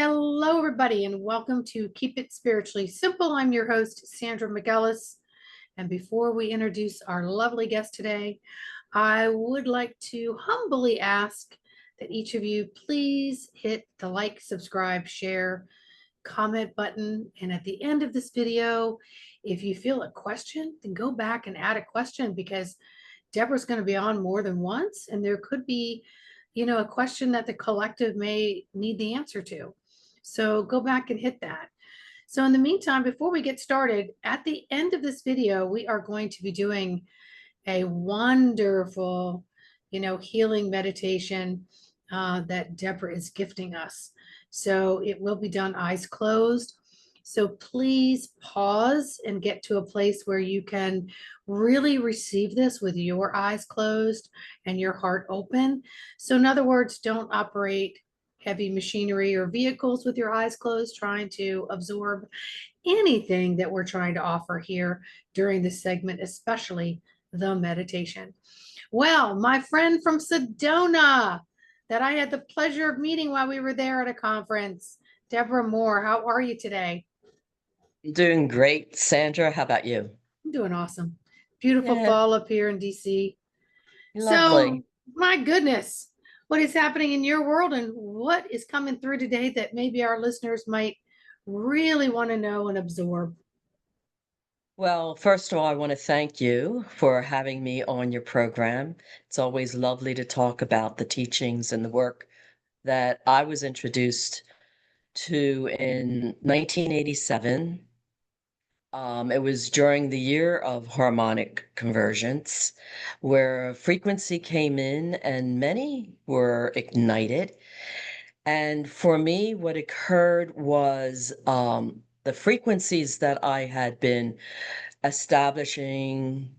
Hello, everybody, and welcome to Keep It Spiritually Simple. I'm your host, Sandra McEllis. And before we introduce our lovely guest today, I would like to humbly ask that each of you please hit the like, subscribe, share, comment button. And at the end of this video, if you feel a question, then go back and add a question because Debra's going to be on more than once, and there could be, a question that the collective may need the answer to. So go back and hit that. So in the meantime, before we get started, at the end of this video, we are going to be doing a wonderful, healing meditation that Debra is gifting us. So it will be done eyes closed. So please pause and get to a place where you can really receive this with your eyes closed and your heart open. So in other words, don't operate heavy machinery or vehicles with your eyes closed, trying to absorb anything that we're trying to offer here during this segment, especially the meditation. Well, my friend from Sedona that I had the pleasure of meeting while we were there at a conference, Debra Moore, how are you today? I'm doing great, Sandra. How about you? I'm doing awesome. Beautiful Yeah, fall up here in DC. So, lovely. my goodness, what is happening in your world and what is coming through today that maybe our listeners might really want to know and absorb? Well, first of all, I want to thank you for having me on your program. It's always lovely to talk about the teachings and the work that I was introduced to in 1987. It was during the year of harmonic convergence, where frequency came in and many were ignited. And for me, what occurred was the frequencies that I had been establishing,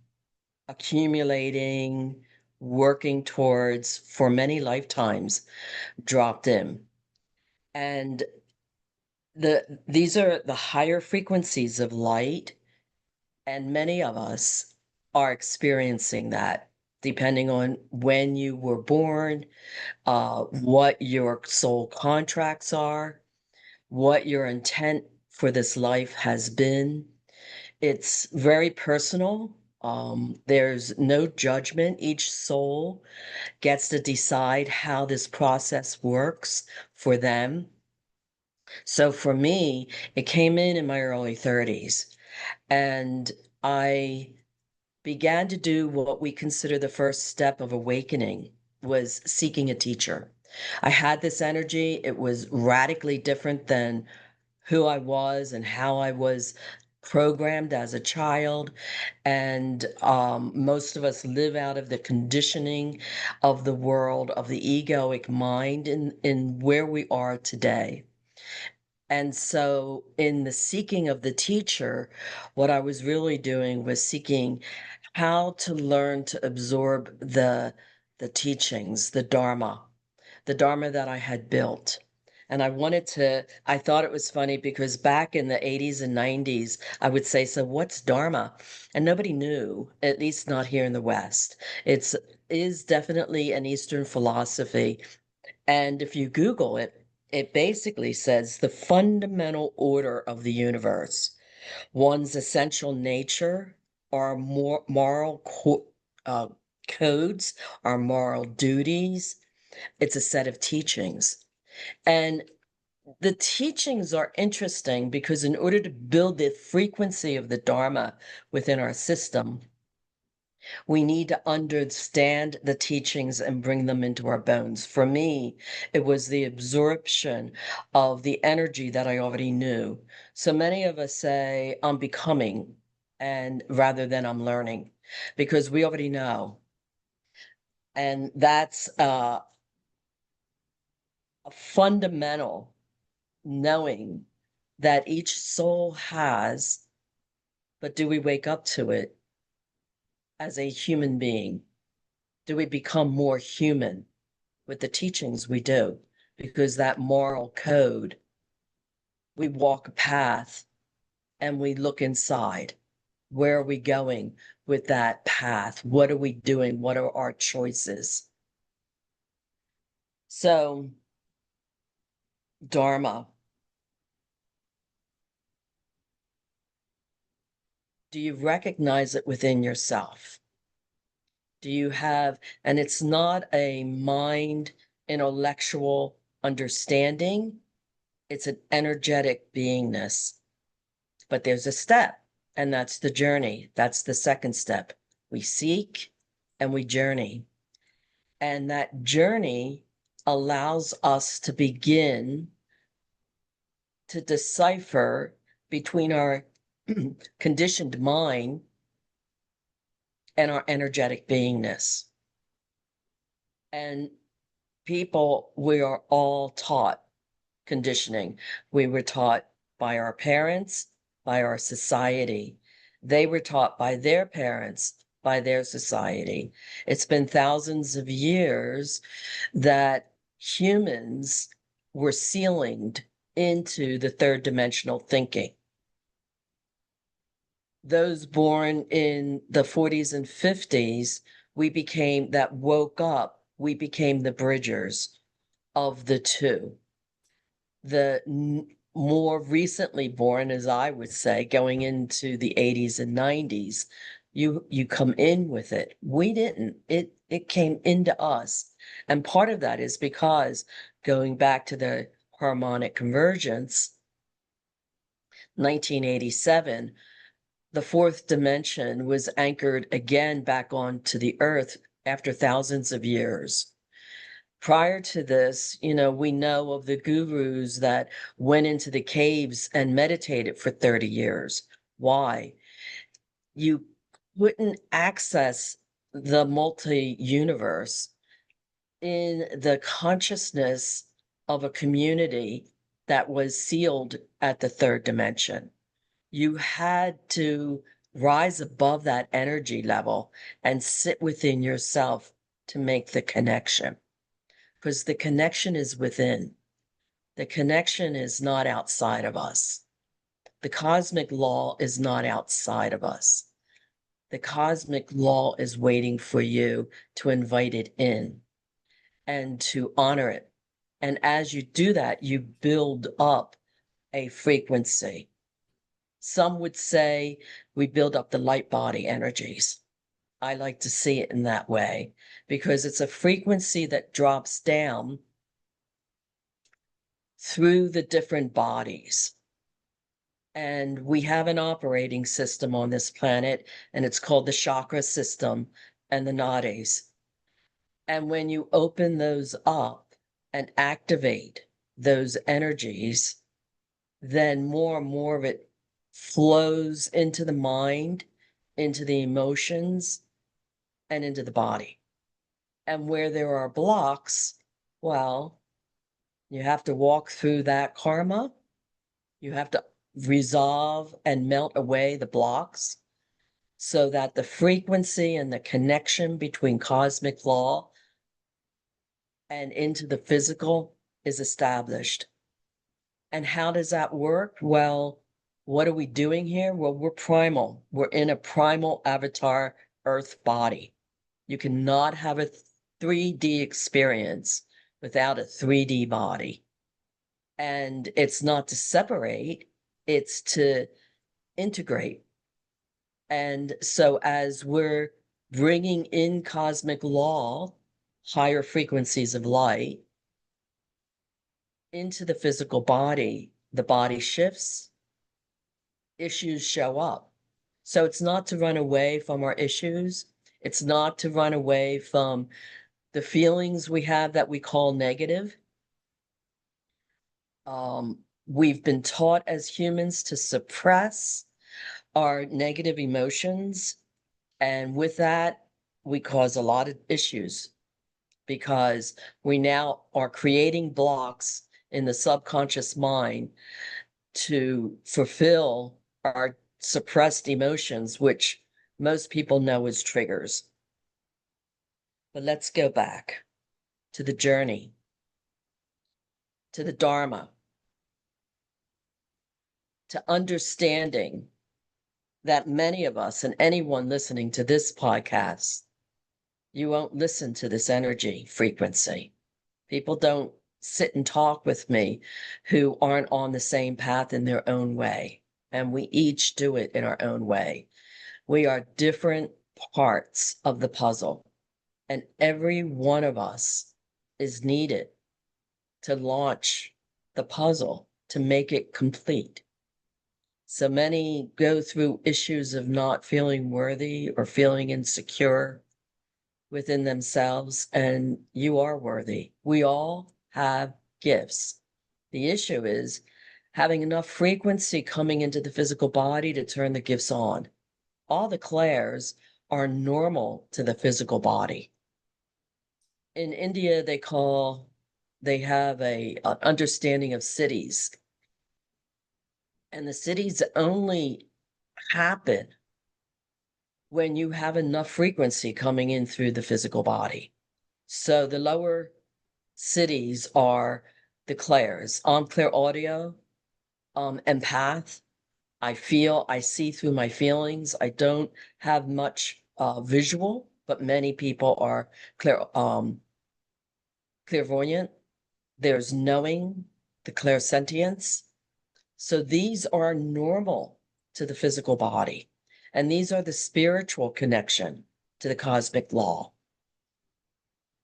accumulating, working towards for many lifetimes dropped in. And these are the higher frequencies of light, and many of us are experiencing that depending on when you were born, what your soul contracts are, what your intent for this life has been. It's very personal. There's no judgment. Each soul gets to decide how this process works for them. So for me, it came in my early 30s, and I began to do what we consider the first step of awakening, was seeking a teacher. I had this energy. It was radically different than who I was and how I was programmed as a child. And most of us live out of the conditioning of the world, of the egoic mind in where we are today. And so, in the seeking of the teacher, what I was really doing was seeking how to learn to absorb the teachings, the Dharma that I had built. And I thought it was funny because back in the 80s and 90s, I would say, so what's Dharma? And nobody knew, at least not here in the West. It's is definitely an Eastern philosophy. And if you Google it, it basically says the fundamental order of the universe, one's essential nature, our uh, codes, our moral duties. It's a set of teachings. And the teachings are interesting because in order to build the frequency of the Dharma within our system, we need to understand the teachings and bring them into our bones. For me, it was the absorption of the energy that I already knew. So many of us say, I'm becoming, and rather than I'm learning, because we already know. And that's a fundamental knowing that each soul has, but do we wake up to it as a human being? Do we become more human with the teachings we do? Because that moral code, we walk a path and we look inside. Where are we going with that path? What are we doing? What are our choices? So Dharma. Do you recognize it within yourself? Do you have, and it's not a mind intellectual understanding, it's an energetic beingness. But there's a step, and that's the journey. That's the second step. We seek and we journey. And that journey allows us to begin to decipher between our conditioned mind and our energetic beingness. And people, we are all taught conditioning. We were taught by our parents, by our society. They were taught by their parents, by their society. It's been thousands of years that humans were sealed into the third dimensional thinking. Those born in the 40s and 50s, we became that woke up, we became the bridgers of the two. The more recently born, as I would say, going into the 80s and 90s, you come in with it. We didn't. It came into us. And part of that is because going back to the harmonic convergence, 1987, the fourth dimension was anchored again back onto the earth after thousands of years. Prior to this, we know of the gurus that went into the caves and meditated for 30 years. Why? You couldn't access the multi-universe in the consciousness of a community that was sealed at the third dimension. You had to rise above that energy level and sit within yourself to make the connection. Because the connection is within. The connection is not outside of us. The cosmic law is not outside of us. The cosmic law is waiting for you to invite it in and to honor it. And as you do that, you build up a frequency. Some would say we build up the light body energies. I like to see it in that way because it's a frequency that drops down through the different bodies. And we have an operating system on this planet, and it's called the chakra system and the nadis. And when you open those up and activate those energies, then more and more of it flows into the mind, into the emotions, and into the body. And where there are blocks, well, you have to walk through that karma. You have to resolve and melt away the blocks so that the frequency and the connection between cosmic law and into the physical is established. And how does that work? Well, what are we doing here? Well, we're primal. We're in a primal avatar earth body. You cannot have a 3D experience without a 3D body. And it's not to separate, it's to integrate. And so as we're bringing in cosmic law, higher frequencies of light into the physical body, the body shifts, issues show up. So it's not to run away from our issues. It's not to run away from the feelings we have that we call negative. We've been taught as humans to suppress our negative emotions. And with that, we cause a lot of issues because we now are creating blocks in the subconscious mind to fulfill our suppressed emotions, which most people know as triggers. But let's go back to the journey, to the Dharma, to understanding that many of us and anyone listening to this podcast, you won't listen to this energy frequency. People don't sit and talk with me who aren't on the same path in their own way. And we each do it in our own way. We are different parts of the puzzle, and every one of us is needed to launch the puzzle to make it complete. So many go through issues of not feeling worthy or feeling insecure within themselves, and you are worthy. We all have gifts. The issue is having enough frequency coming into the physical body to turn the gifts on. All the clairs are normal to the physical body. In India, they have an understanding of cities, and the cities only happen when you have enough frequency coming in through the physical body. So the lower cities are the clairs. I'm clear audio, empath. I feel, I see through my feelings. I don't have much visual, but many people are clairvoyant. There's knowing, the clairsentience. So these are normal to the physical body. And these are the spiritual connection to the cosmic law.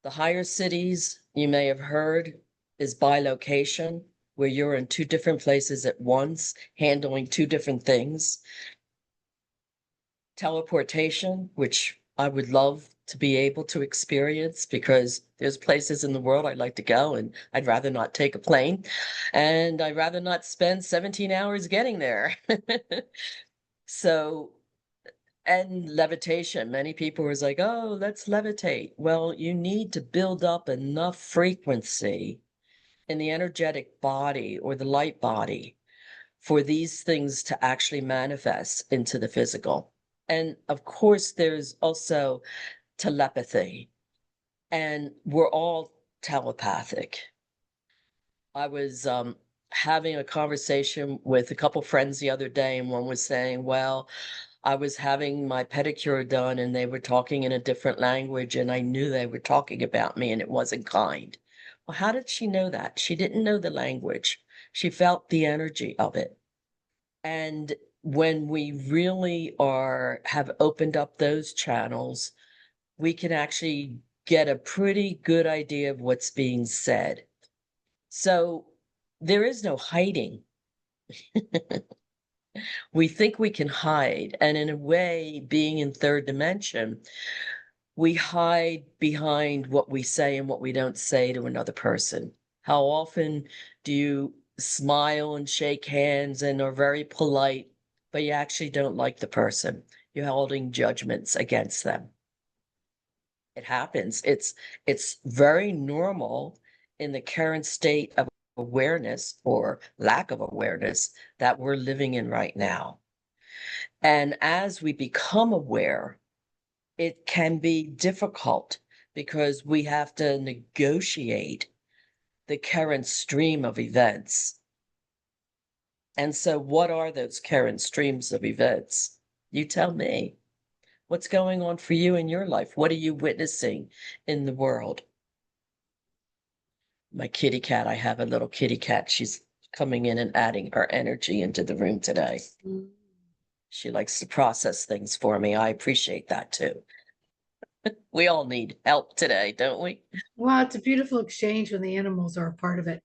The higher cities, you may have heard, is bilocation, where you're in two different places at once, handling two different things. Teleportation, which I would love to be able to experience, because there's places in the world I'd like to go and I'd rather not take a plane, and I'd rather not spend 17 hours getting there. So, and levitation, many people was like, oh, let's levitate. Well, you need to build up enough frequency in the energetic body or the light body for these things to actually manifest into the physical. And of course, there's also telepathy, and we're all telepathic. I was having a conversation with a couple friends the other day, and one was saying, well, I was having my pedicure done and they were talking in a different language, and I knew they were talking about me and it wasn't kind. Well, how did she know that? She didn't know the language. She felt the energy of it. And when we really have opened up those channels, we can actually get a pretty good idea of what's being said. So there is no hiding. We think we can hide. And in a way, being in third dimension, we hide behind what we say and what we don't say to another person. How often do you smile and shake hands and are very polite, but you actually don't like the person? You're holding judgments against them. It happens. It's very normal in the current state of awareness or lack of awareness that we're living in right now. And as we become aware, it can be difficult because we have to negotiate the current stream of events. And so, what are those current streams of events? You tell me. What's going on for you in your life? What are you witnessing in the world? My kitty cat, I have a little kitty cat. She's coming in and adding her energy into the room today. Mm. She likes to process things for me. I appreciate that too. We all need help today, don't we? Well, it's a beautiful exchange when the animals are a part of it.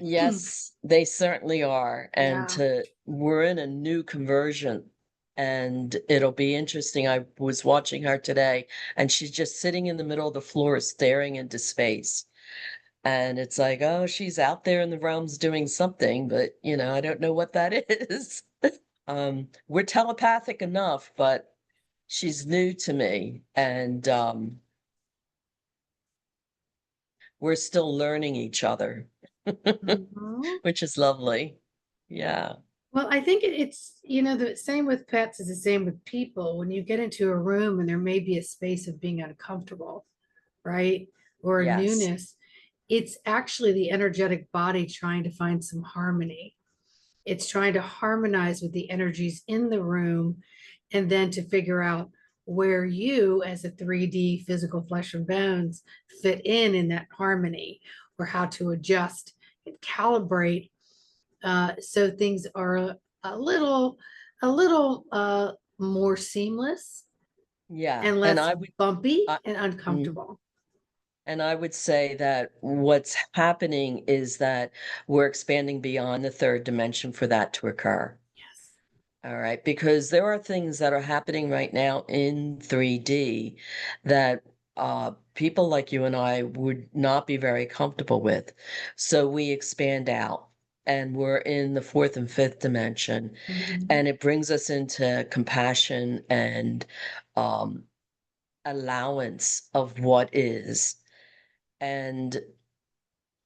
Yes, they certainly are. And Yeah. we're in a new conversion, and it'll be interesting. I was watching her today, and she's just sitting in the middle of the floor staring into space. And it's like, oh, she's out there in the realms doing something, but I don't know what that is. We're telepathic enough, but she's new to me, and we're still learning each other, Mhm. which is lovely. Yeah. Well, I think it's the same with pets is the same with people. When you get into a room and there may be a space of being uncomfortable, right? Or a Yes. newness, it's actually the energetic body trying to find some harmony. It's trying to harmonize with the energies in the room and then to figure out where you, as a 3D physical flesh and bones, fit in that harmony. or how to adjust and calibrate, so things are a little more seamless Yeah, and and less bumpy I, and mm, uncomfortable. and I would say that what's happening is that we're expanding beyond the third dimension for that to occur. Yes. All right, because there are things that are happening right now in 3D that people like you and I would not be very comfortable with. So we expand out and we're in the fourth and fifth dimension, Mhm. and it brings us into compassion and um, allowance of what is and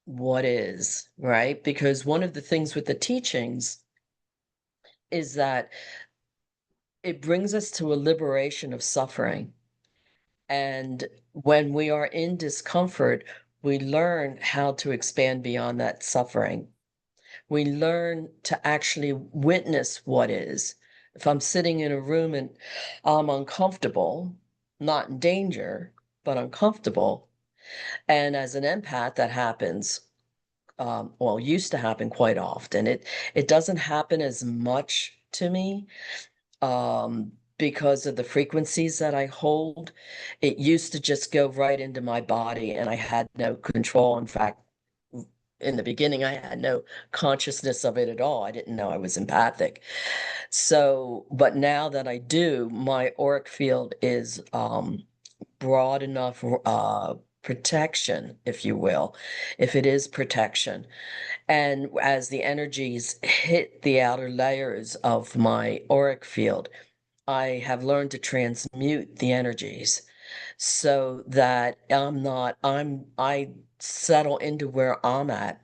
what is, right? Because one of the things with the teachings is that it brings us to a liberation of suffering. And when we are in discomfort, we learn how to expand beyond that suffering. We learn to actually witness what is. If I'm sitting in a room and I'm uncomfortable, not in danger, but uncomfortable, and as an empath, that happens. Well, used to happen quite often. It doesn't happen as much to me because of the frequencies that I hold. It used to just go right into my body and I had no control. In fact, in the beginning, I had no consciousness of it at all. I didn't know I was empathic. So, but now that I do, my auric field is broad enough protection, if you will, if it is protection. And as the energies hit the outer layers of my auric field, I have learned to transmute the energies so that I settle into where I'm at.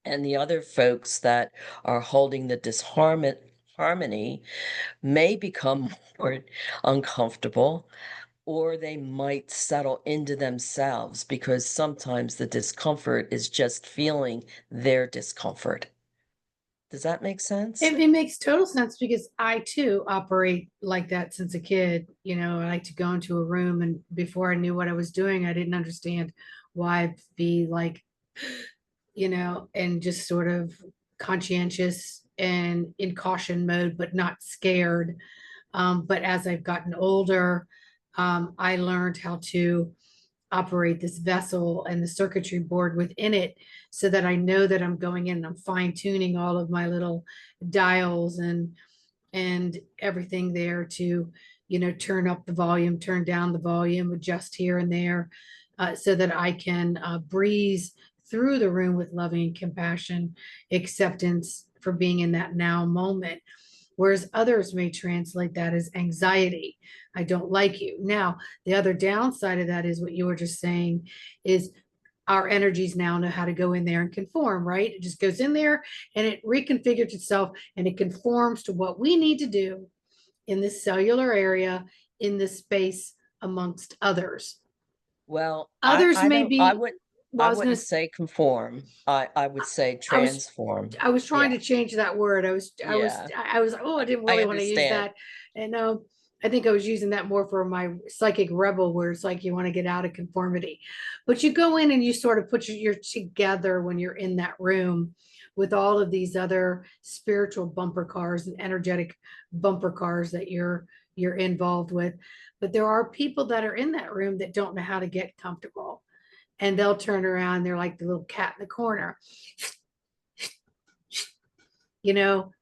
And the other folks that are holding the disharmony may become more uncomfortable, or they might settle into themselves because sometimes the discomfort is just feeling their discomfort. Does that make sense? It makes total sense because I too operate like that since a kid. I like to go into a room, and before I knew what I was doing, I didn't understand why I'd be like, and just sort of conscientious and in caution mode, but not scared. But as I've gotten older, I learned how to operate this vessel and the circuitry board within it so that I know that I'm going in and I'm fine tuning all of my little dials and everything there to turn up the volume, turn down the volume, adjust here and there, so that I can breeze through the room with loving compassion, acceptance for being in that now moment. Whereas others may translate that as anxiety. I don't like you. Now, the other downside of that is what you were just saying is our energies now know how to go in there and conform, right? It just goes in there and it reconfigures itself and it conforms to what we need to do in this cellular area, in this space amongst others. Well, Others I may don't I be, would well, I I was going wouldn't to, say conform. I would say I was transform. I was trying Yeah. to change that word. Yeah. I was, oh, I didn't I really want to use understand. that. And I think I was using that more for my psychic rebel, where it's like you want to get out of conformity. But you go in and you sort of put your together when you're in that room with all of these other spiritual bumper cars and energetic bumper cars that you're involved with. But there are people that are in that room that don't know how to get comfortable. And they'll turn around, they're like the little cat in the corner,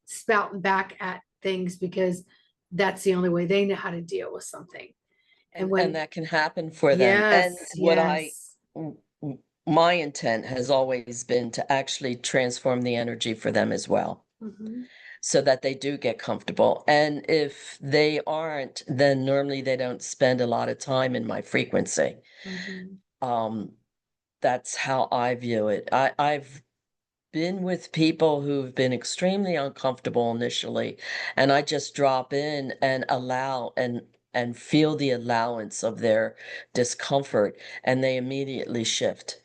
spouting back at things because that's the only way they know how to deal with something. And And when, that can happen for them. And yes, what I yes. w- w- my intent has always been to actually transform the energy for them as well, Mhm, so that they do get comfortable. And if they aren't, then normally they don't spend a lot of time in my frequency. mhm, Um, that's how I view it. I've been with people who've been extremely uncomfortable initially, and I just drop in and allow and feel the allowance of their discomfort, and they immediately shift.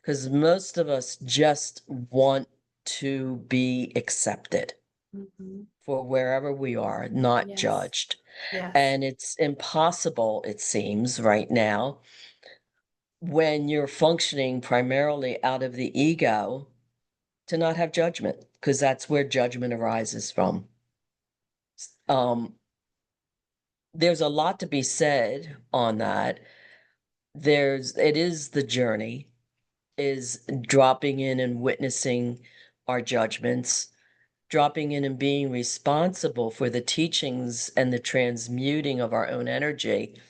Because most of us just want to be accepted mhm. for wherever we are, not Yes, judged. yes. And it's impossible, it seems, right now, when you're functioning primarily out of the ego, to not have judgment, because that's where judgment arises from. Um, there's a lot to be said on that. It is the journey, is dropping in and witnessing our judgments, dropping in and being responsible for the teachings and the transmuting of our own energy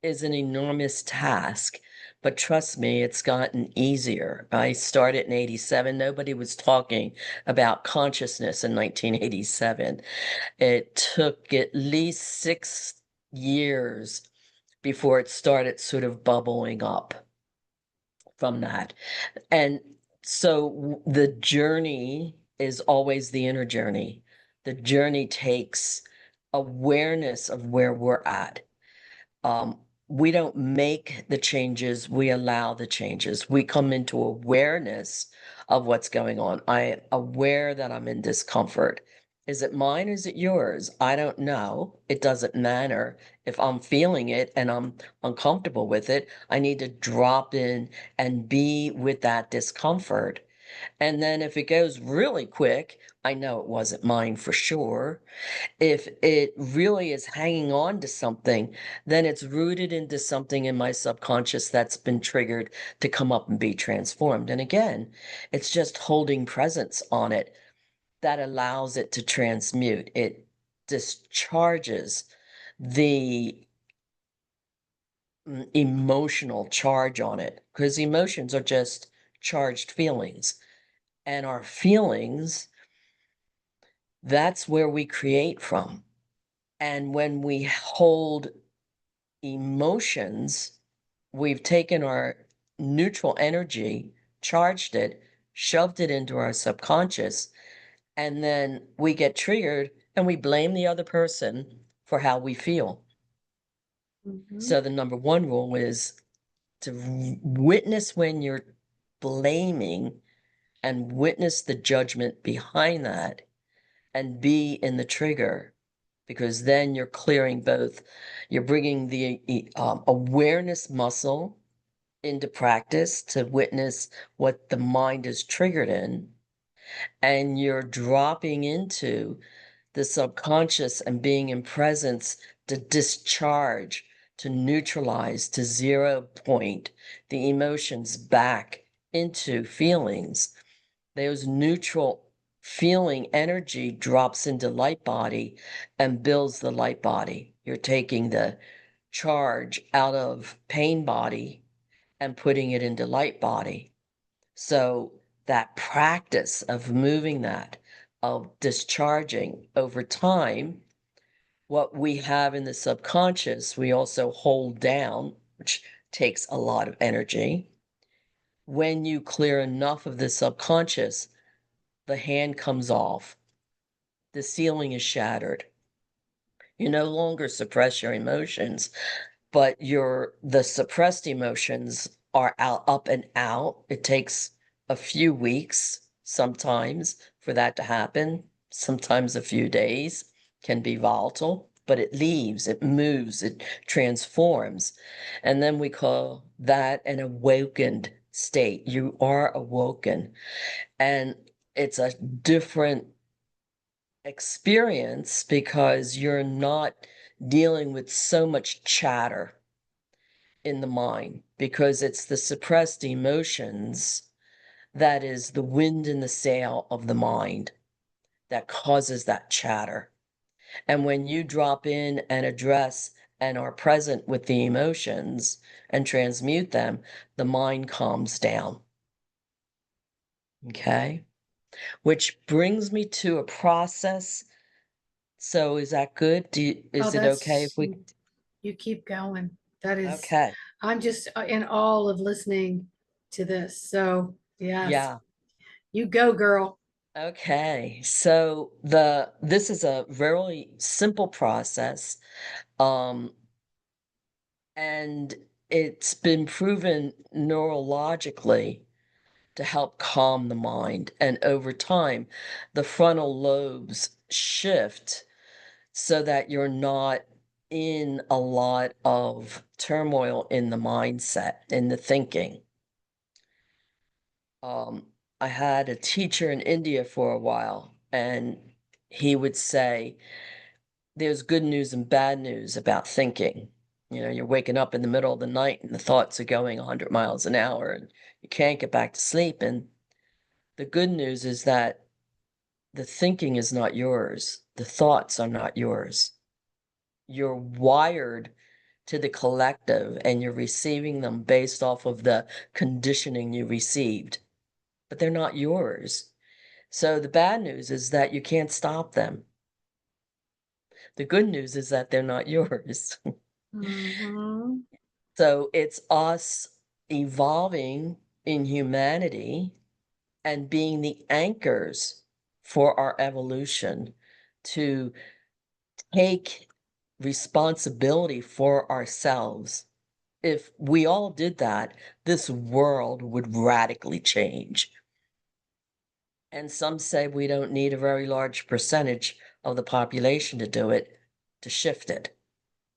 is an enormous task. But trust me, it's gotten easier. I started in 87. Nobody was talking about consciousness in 1987. It took at least 6 years before it started sort of bubbling up from that. And so the journey is always the inner journey. The journey takes awareness of where we're at. We don't make the changes, we allow the changes. We come into awareness of what's going on. I'm aware that I'm in discomfort. Is it mine or is it yours? I don't know. It doesn't matter. If I'm feeling it and I'm uncomfortable with it, I need to drop in and be with that discomfort. And then if it goes really quick, I know it wasn't mine for sure. If it really is hanging on to something, then it's rooted into something in my subconscious that's been triggered to come up and be transformed. And again, it's just holding presence on it that allows it to transmute. It discharges the emotional charge on it, because emotions are just charged feelings. And our feelings, that's where we create from. And when we hold emotions, we've taken our neutral energy, charged it, shoved it into our subconscious, and then we get triggered and we blame the other person for how we feel. Mhm. So the number one rule is to witness when you're blaming and witness the judgment behind that and be in the trigger, because then you're clearing both. You're bringing the awareness muscle into practice to witness what the mind is triggered in, and you're dropping into the subconscious and being in presence to discharge, to neutralize, to 0 point the emotions back into feelings. Those neutral feeling energy drops into light body and builds the light body. You're taking the charge out of pain body and putting it into light body. So that practice of moving that, of discharging over time, what we have in the subconscious, we also hold down, which takes a lot of energy. When you clear enough of the subconscious, the hand comes off, the ceiling is shattered. You no longer suppress your emotions, but the suppressed emotions are out, up and out. It takes a few weeks sometimes for that to happen. Sometimes a few days can be volatile, but it leaves, it moves, it transforms. And then we call that an awakened state. You are awoken. And it's a different experience because you're not dealing with so much chatter in the mind, because it's the suppressed emotions that is the wind in the sail of the mind that causes that chatter. And when you drop in and address and are present with the emotions and transmute them, the mind calms down. Okay? Which brings me to a process. So is that good? Oh, Is it okay if that's we? you keep going. That is, Okay. I'm just in awe of listening to this. So, yes, Yeah. you go, girl. Okay. So this is a very simple process. Um, and it's been proven neurologically to help calm the mind. And over time, the frontal lobes shift so that you're not in a lot of turmoil in the mindset, in the thinking. I had a teacher in India for a while, and he would say, there's good news and bad news about thinking. You know, you're waking up in the middle of the night and the thoughts are going 100 miles an hour and you can't get back to sleep. And the good news is that the thinking is not yours. The thoughts are not yours. You're wired to the collective and you're receiving them based off of the conditioning you received, but they're not yours. So the bad news is that you can't stop them. The good news is that they're not yours. Mhm. So it's us evolving in humanity and being the anchors for our evolution to take responsibility for ourselves. If we all did that, this world would radically change. And some say we don't need a very large percentage of the population to do it, to shift it.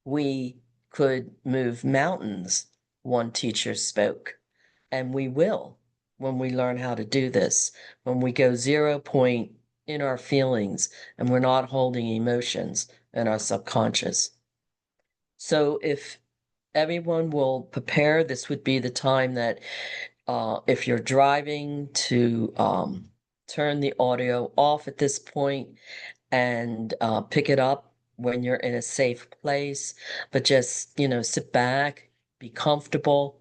We could move mountains, one teacher spoke, and we will when we learn how to do this, when we go 0 point in our feelings and we're not holding emotions in our subconscious. So if everyone will prepare, this would be the time that if you're driving to turn the audio off at this point and pick it up when you're in a safe place, but just, sit back, be comfortable.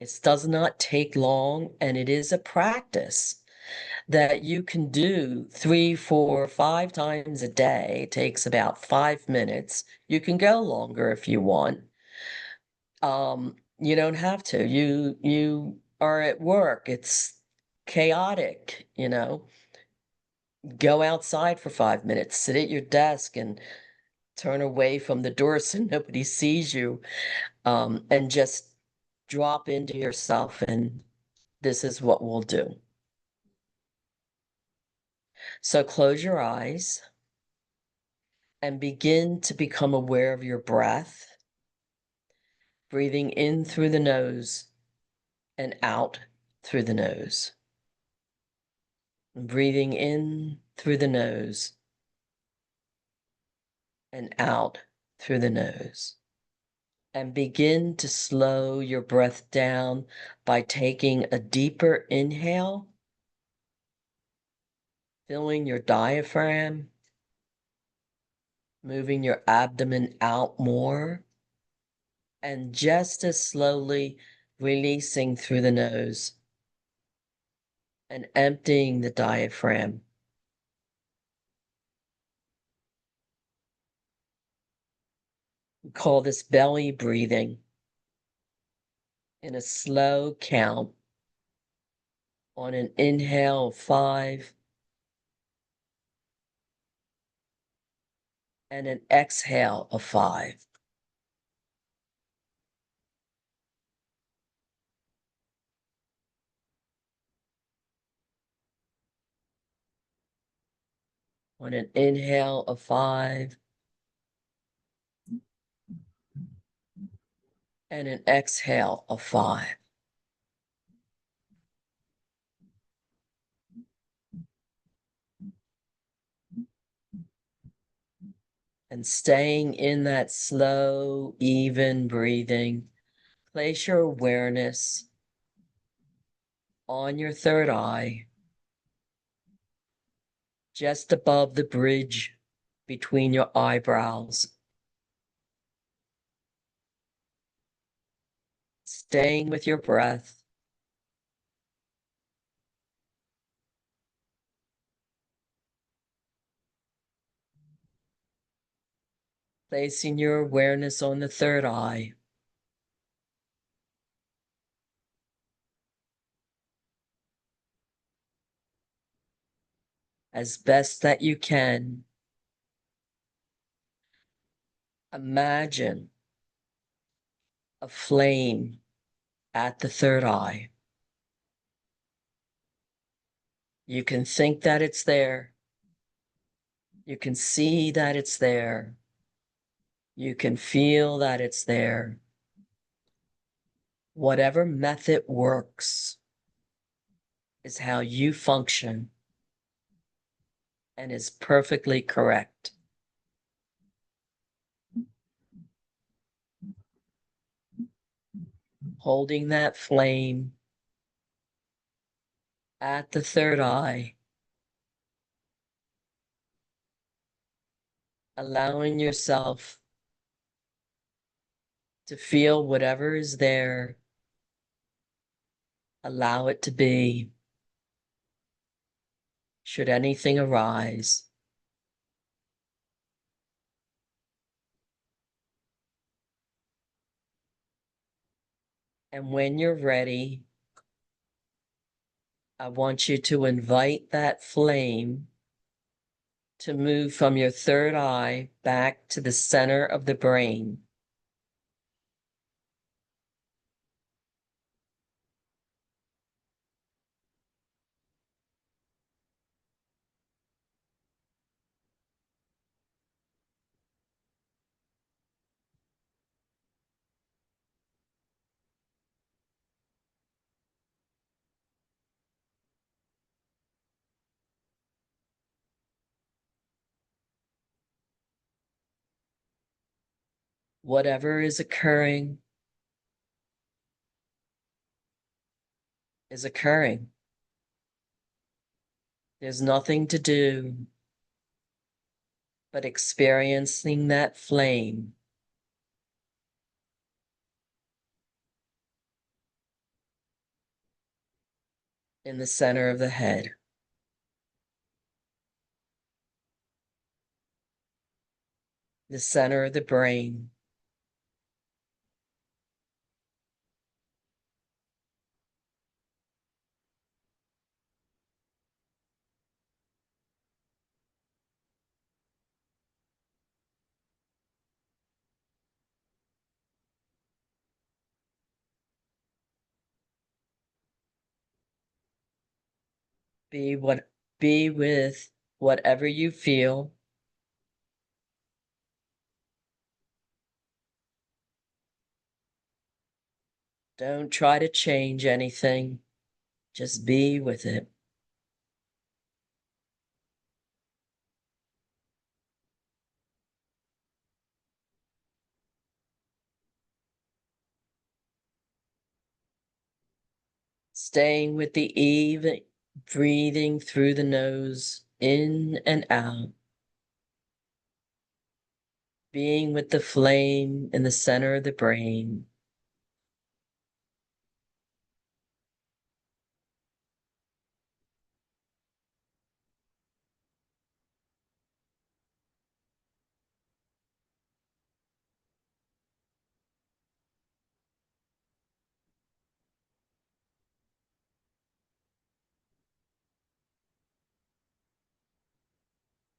It does not take long, and it is a practice that you can do 3, 4, 5 times a day. It takes about 5 minutes. You can go longer if you want. You don't have to. You are at work. It's chaotic, Go outside for 5 minutes, sit at your desk and turn away from the door so nobody sees you, and just drop into yourself. And this is what we'll do. So close your eyes and begin to become aware of your breath, breathing in through the nose and out through the nose. Breathing in through the nose and out through the nose. And begin to slow your breath down by taking a deeper inhale, filling your diaphragm, moving your abdomen out more, and just as slowly releasing through the nose and emptying the diaphragm. We call this belly breathing. In a slow count, on an inhale of 5 and an exhale of 5. On an inhale of 5 and an exhale of 5. And staying in that slow, even breathing, place your awareness on your third eye, just above the bridge between your eyebrows. Staying with your breath. Placing your awareness on the third eye. As best that you can, imagine a flame at the third eye. You can think that it's there. You can see that it's there. You can feel that it's there. Whatever method works is how you function and is perfectly correct. Holding that flame at the third eye, allowing yourself to feel whatever is there, allow it to be. Should anything arise, and when you're ready, I want you to invite that flame to move from your third eye back to the center of the brain. Whatever is occurring is occurring. There's nothing to do but experiencing that flame in the center of the head. The center of the brain. Be with whatever you feel. Don't try to change anything. Just be with it. Staying with the even breathing through the nose, in and out. Being with the flame in the center of the brain.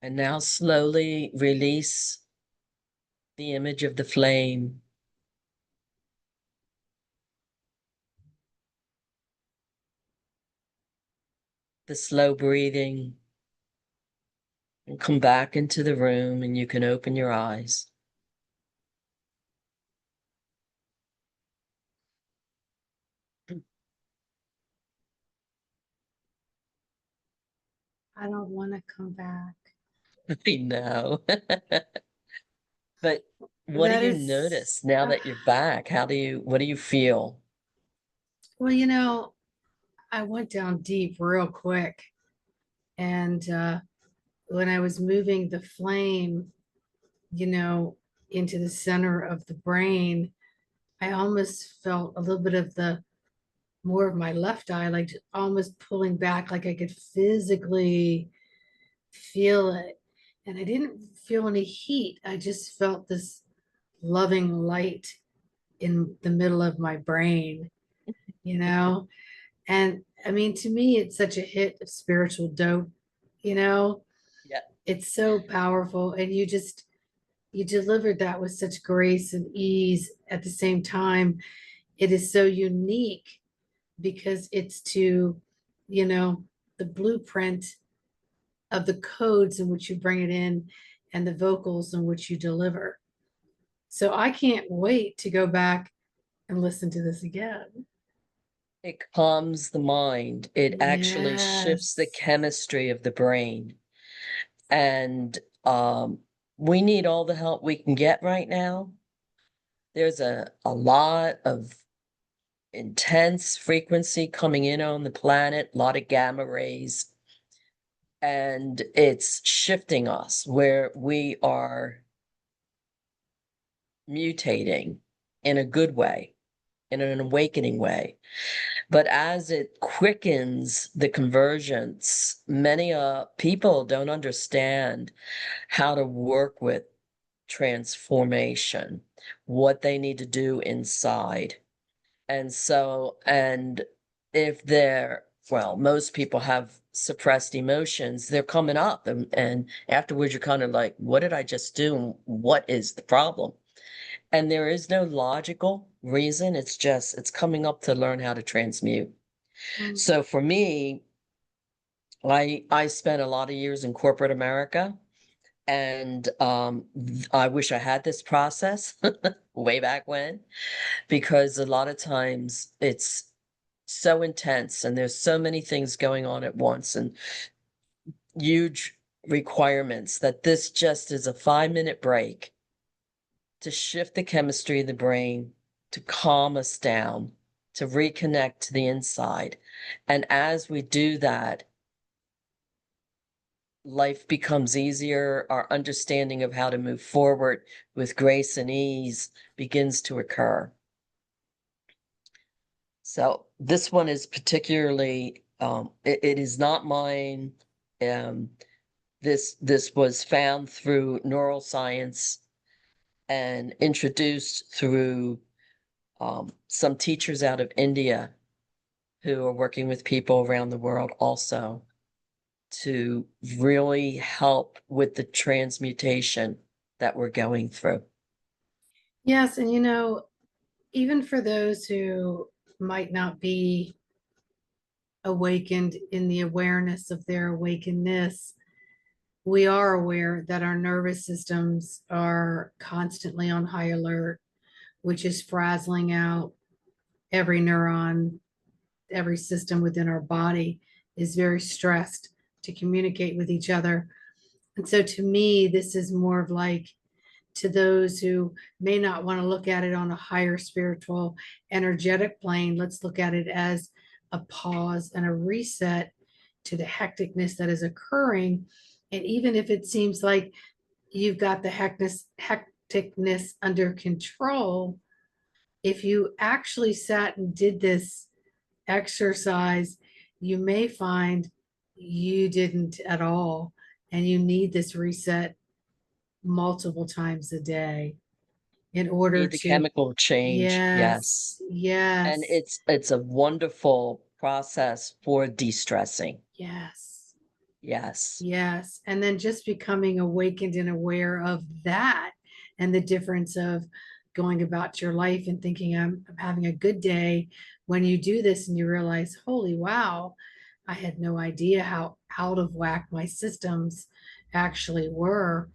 And now slowly release the image of the flame. The slow breathing. And come back into the room and you can open your eyes. I don't want to come back. I know. But what do That you is, notice now that you're back? What do you feel? well, I went down deep real quick. And when I was moving the flame, you know, into the center of the brain, I almost felt a little bit of the more of my left eye, like almost pulling back, like I could physically feel it. And I didn't feel any heat. I just felt this loving light in the middle of my brain, you know? And I mean, to me, it's such a hit of spiritual dope, you know? Yeah. It's so powerful. And you delivered that with such grace and ease at the same time. It is so unique because it's to, you know, the blueprint of the codes in which you bring it in and the vocals in which you deliver. So I can't wait to go back and listen to this again. It calms the mind. It actually shifts the Yes. chemistry of the brain. And we need all the help we can get right now. There's a lot of intense frequency coming in on the planet, a lot of gamma rays, and it's shifting us where we are mutating in a good way, in an awakening way. But as it quickens the convergence, many people don't understand how to work with transformation, what they need to do inside. And so, and if they're, well, most people have suppressed emotions, they're coming up, and afterwards you're kind of like, what did I just do? And what is the problem? And there is no logical reason. It's just, it's coming up to learn how to transmute. Mm. So for me, I spent a lot of years in corporate America, and I wish I had this process way back when, because a lot of times it's so intense and there's so many things going on at once and huge requirements that this just is a 5-minute break to shift the chemistry of the brain, to calm us down, to reconnect to the inside. And as we do that, life becomes easier. Our understanding of how to move forward with grace and ease begins to occur. So this one is particularly, it is not mine. Um, this was found through neuroscience and introduced through some teachers out of India who are working with people around the world also to really help with the transmutation that we're going through. Yes. And even for those who might not be awakened in the awareness of their awakenedness, we are aware that our nervous systems are constantly on high alert, which is frazzling out every neuron, every system within our body is very stressed to communicate with each other. And so to me, this is more of like, to those who may not want to look at it on a higher spiritual, energetic plane, let's look at it as a pause and a reset to the hecticness that is occurring. And even if it seems like you've got the hecticness under control, if you actually sat and did this exercise, you may find you didn't at all. And you need this reset multiple times a day in order Need the to, chemical change, yes, yes. And yes, it's a wonderful process for de-stressing. yes, Yes, yes. And then just becoming awakened and aware of that and the difference of going about your life and thinking, I'm having a good day. When you do this and you realize, holy wow, I had no idea how out of whack my systems actually were.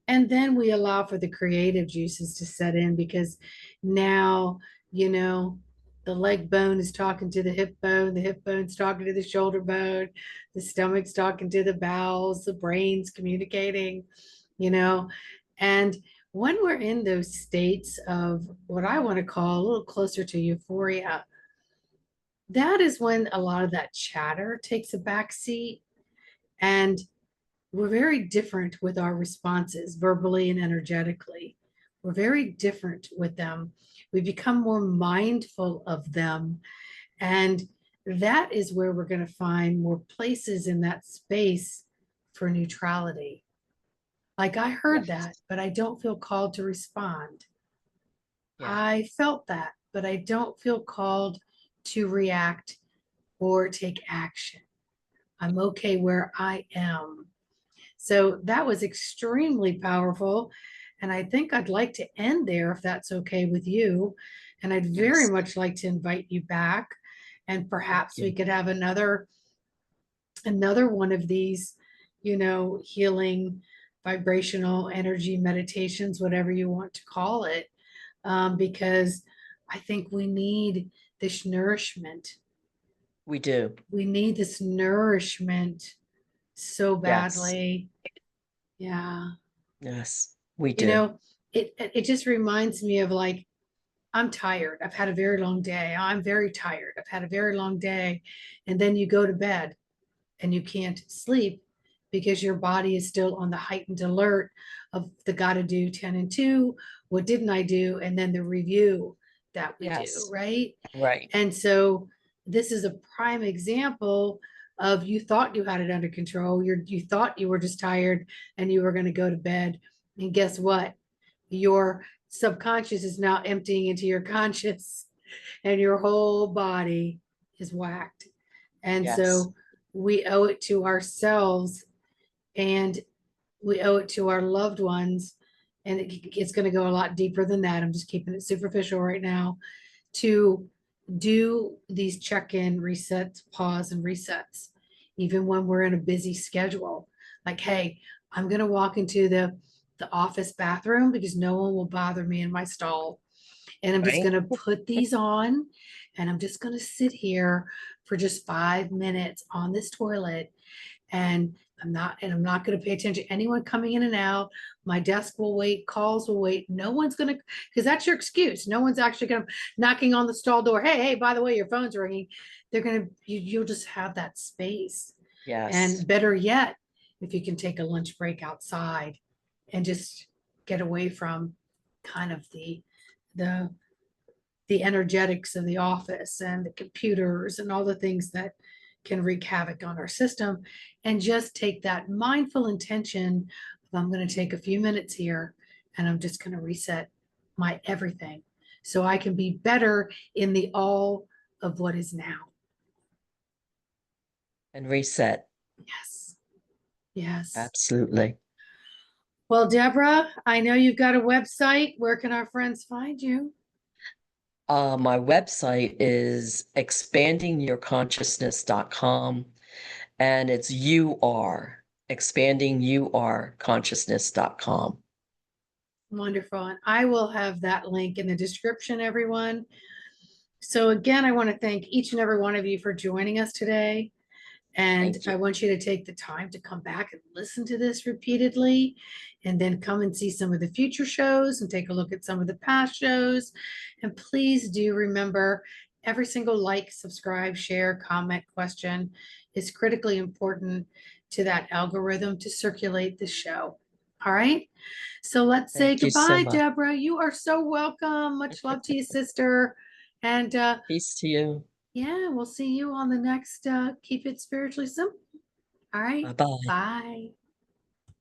And then we allow for the creative juices to set in, because now, you know, the leg bone is talking to the hip bone's talking to the shoulder bone, the stomach's talking to the bowels, the brain's communicating, you know. And when we're in those states of what I want to call a little closer to euphoria, that is when a lot of that chatter takes a back seat. And we're very different with our responses, verbally and energetically. We're very different with them. We become more mindful of them. And that is where we're going to find more places in that space for neutrality. Like, I heard yes, that, but I don't feel called to respond. yeah. I felt that, but I don't feel called to react or take action. I'm okay where I am. So that was extremely powerful. And I think I'd like to end there if that's okay with you. And I'd very Yes, much like to invite you back. And thank perhaps we you. could have another one of these, healing vibrational energy meditations, whatever you want to call it, because I think we need this nourishment. We do. We need this nourishment so Yes. badly. Yeah. Yes, we You do. know, it just reminds me of like, I'm tired. I've had a very long day. I'm very tired. I've had a very long day. And then you go to bed and you can't sleep because your body is still on the heightened alert of the got to do 10 and 2. What didn't I do? And then the review that we do, Yes. right? Right. And so this is a prime example of you thought you had it under control. You thought you were just tired and you were going to go to bed. And guess what? Your subconscious is now emptying into your conscious and your whole body is whacked. And Yes. so we owe it to ourselves and we owe it to our loved ones. And it's going to go a lot deeper than that. I'm just keeping it superficial right now to do these check-in resets, pause and resets, even when we're in a busy schedule. Like, hey, I'm going to walk into the office bathroom because no one will bother me in my stall. And I'm just Right. going to put these on and I'm just going to sit here for just 5 minutes on this toilet. And I'm not going to pay attention to anyone coming in and out. My desk will wait, calls will wait. No one's going to, because that's your excuse. No one's actually going to knocking on the stall door. Hey, by the way, your phone's ringing. They're going to, you'll just have that space. Yes. And better yet, if you can take a lunch break outside and just get away from kind of the the energetics of the office and the computers and all the things that can wreak havoc on our system, and just take that mindful intention of I'm going to take a few minutes here and I'm just going to reset my everything so I can be better in the all of what is now. And reset. Yes. Yes. Absolutely. Well, Deborah, I know you've got a website. Where can our friends find you? My website is expandingyourconsciousness.com, and it's expandingyourconsciousness.com. Wonderful. And I will have that link in the description, everyone. So again, I want to thank each and every one of you for joining us today. And Thank you. I want you to take the time to come back and listen to this repeatedly, and then come and see some of the future shows and take a look at some of the past shows. And please do remember, every single like, subscribe, share, comment, question is critically important to that algorithm to circulate the show. All right. So let's say Thank you so goodbye, much. Deborah. You are so welcome. Much love to you, sister. And Peace to you. yeah, we'll see you on the next Keep It Spiritually Simple. All right. Bye-bye. Bye.